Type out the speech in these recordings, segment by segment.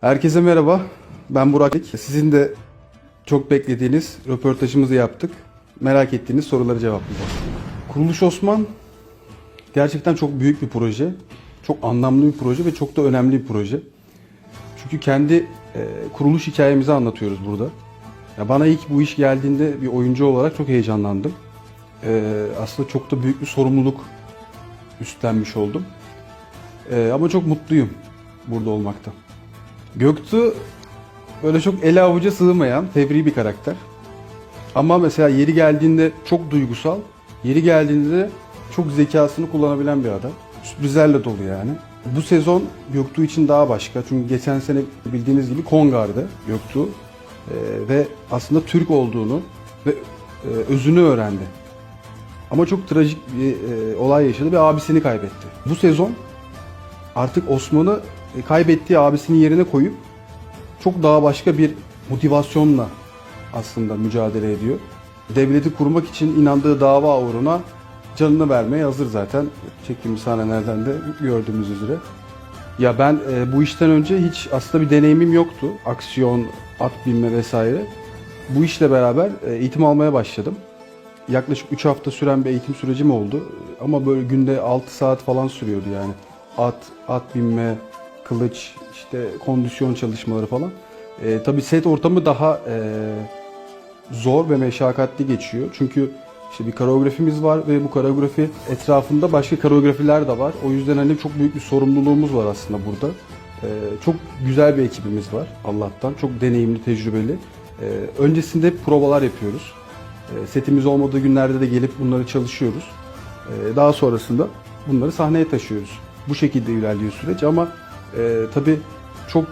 Herkese merhaba. Ben Burak. Sizin de çok beklediğiniz röportajımızı yaptık. Merak ettiğiniz soruları cevaplayacağız. Kuruluş Osman gerçekten çok büyük bir proje. Çok anlamlı bir proje ve çok da önemli bir proje. Çünkü kendi kuruluş hikayemizi anlatıyoruz burada. Ya bana ilk bu iş geldiğinde bir oyuncu olarak çok heyecanlandım. Aslında çok da büyük bir sorumluluk üstlenmiş oldum. Ama çok mutluyum burada olmaktan. Göktuğ böyle çok ele avuca sığmayan fevri bir karakter. Ama mesela yeri geldiğinde çok duygusal, yeri geldiğinde de çok zekasını kullanabilen bir adam. Sürprizlerle dolu yani. Bu sezon Göktuğ için daha başka. Çünkü geçen sene bildiğiniz gibi Kongar'dı Göktuğ. Ve aslında Türk olduğunu ve özünü öğrendi. Ama çok trajik bir olay yaşadı ve abisini kaybetti. Bu sezon artık Osman'ı kaybettiği abisinin yerine koyup çok daha başka bir motivasyonla aslında mücadele ediyor. Devleti kurmak için inandığı dava uğruna canını vermeye hazır zaten. Çektiğimiz sahnelerden de gördüğümüz üzere. Ya ben bu işten önce hiç aslında bir deneyimim yoktu. Aksiyon, at binme vesaire. Bu işle beraber eğitim almaya başladım. Yaklaşık 3 hafta süren bir eğitim sürecim oldu. Ama böyle günde 6 saat falan sürüyordu yani. At binme, kılıç, işte kondisyon çalışmaları falan. Tabii set ortamı daha zor ve meşakkatli geçiyor. Çünkü işte bir koreografimiz var ve bu koreografi etrafında başka koreografiler de var. O yüzden hani çok büyük bir sorumluluğumuz var aslında burada. Çok güzel bir ekibimiz var Allah'tan. Çok deneyimli, tecrübeli. Öncesinde provalar yapıyoruz. Setimiz olmadığı günlerde de gelip bunları çalışıyoruz. Daha sonrasında bunları sahneye taşıyoruz. Bu şekilde ilerliyor süreç ama tabii çok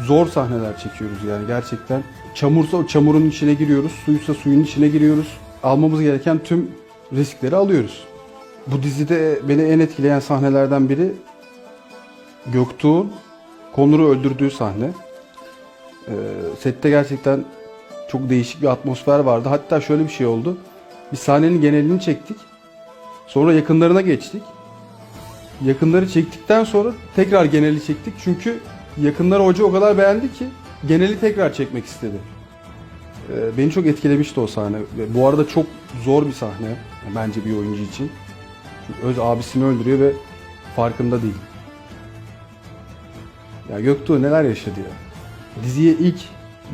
zor sahneler çekiyoruz yani gerçekten. Çamursa o çamurun içine giriyoruz, suysa suyun içine giriyoruz. Almamız gereken tüm riskleri alıyoruz. Bu dizide beni en etkileyen sahnelerden biri Göktuğ'un Konur'u öldürdüğü sahne. Sette gerçekten çok değişik bir atmosfer vardı. Hatta şöyle bir şey oldu. Bir sahnenin genelini çektik. Sonra yakınlarına geçtik. Yakınları çektikten sonra tekrar geneli çektik. Çünkü yakınları hoca o kadar beğendi ki geneli tekrar çekmek istedi. Beni çok etkilemişti o sahne. Bu arada çok zor bir sahne bence bir oyuncu için. Çünkü öz abisini öldürüyor ve farkında değil. Ya Göktuğ neler yaşadı ya. Diziye ilk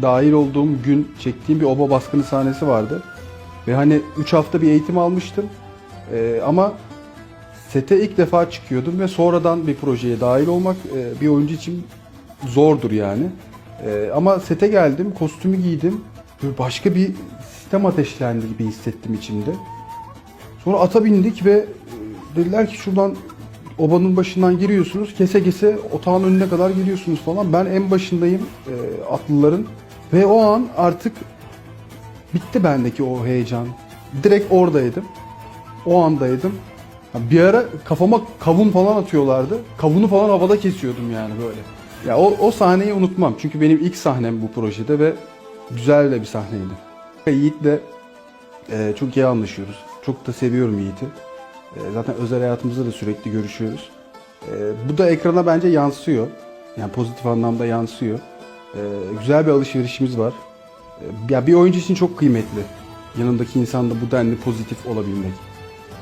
dahil olduğum gün çektiğim bir oba baskını sahnesi vardı. Ve hani 3 hafta bir eğitim almıştım. Ama sete ilk defa çıkıyordum ve sonradan bir projeye dahil olmak bir oyuncu için zordur yani. Ama sete geldim, kostümü giydim. Böyle başka bir sistem ateşlendi gibi hissettim içimde. Sonra ata bindik ve dediler ki şuradan obanın başından giriyorsunuz, kese kese otağın önüne kadar geliyorsunuz falan. Ben en başındayım atlıların ve o an artık bitti bendeki o heyecan. Direkt oradaydım. O andaydım. Bir ara kafama kavun falan atıyorlardı. Kavunu falan havada kesiyordum yani böyle. Ya o sahneyi unutmam. Çünkü benim ilk sahnem bu projede ve güzel de bir sahneydi. Yiğit'le çok iyi anlaşıyoruz. Çok da seviyorum Yiğit'i. Zaten özel hayatımızda da sürekli görüşüyoruz. Bu da ekrana bence yansıyor. Yani pozitif anlamda yansıyor. Güzel bir alışverişimiz var. Ya bir oyuncu için çok kıymetli. Yanındaki insanda bu denli pozitif olabilmek.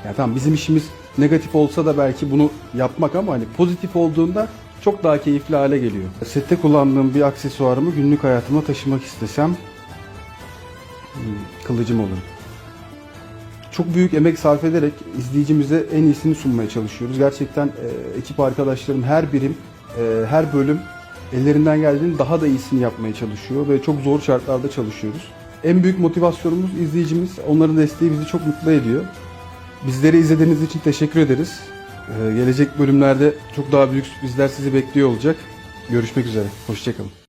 Yani tamam bizim işimiz negatif olsa da belki bunu yapmak ama hani pozitif olduğunda çok daha keyifli hale geliyor. Sette kullandığım bir aksesuarımı günlük hayatıma taşımak istesem kılıcım olur. Çok büyük emek sarf ederek izleyicimize en iyisini sunmaya çalışıyoruz. Gerçekten ekip arkadaşlarım her birim, her bölüm ellerinden geldiğinin daha da iyisini yapmaya çalışıyor ve çok zor şartlarda çalışıyoruz. En büyük motivasyonumuz izleyicimiz. Onların desteği bizi çok mutlu ediyor. Bizleri izlediğiniz için teşekkür ederiz. Gelecek bölümlerde çok daha büyük sürprizler sizi bekliyor olacak. Görüşmek üzere. Hoşça kalın.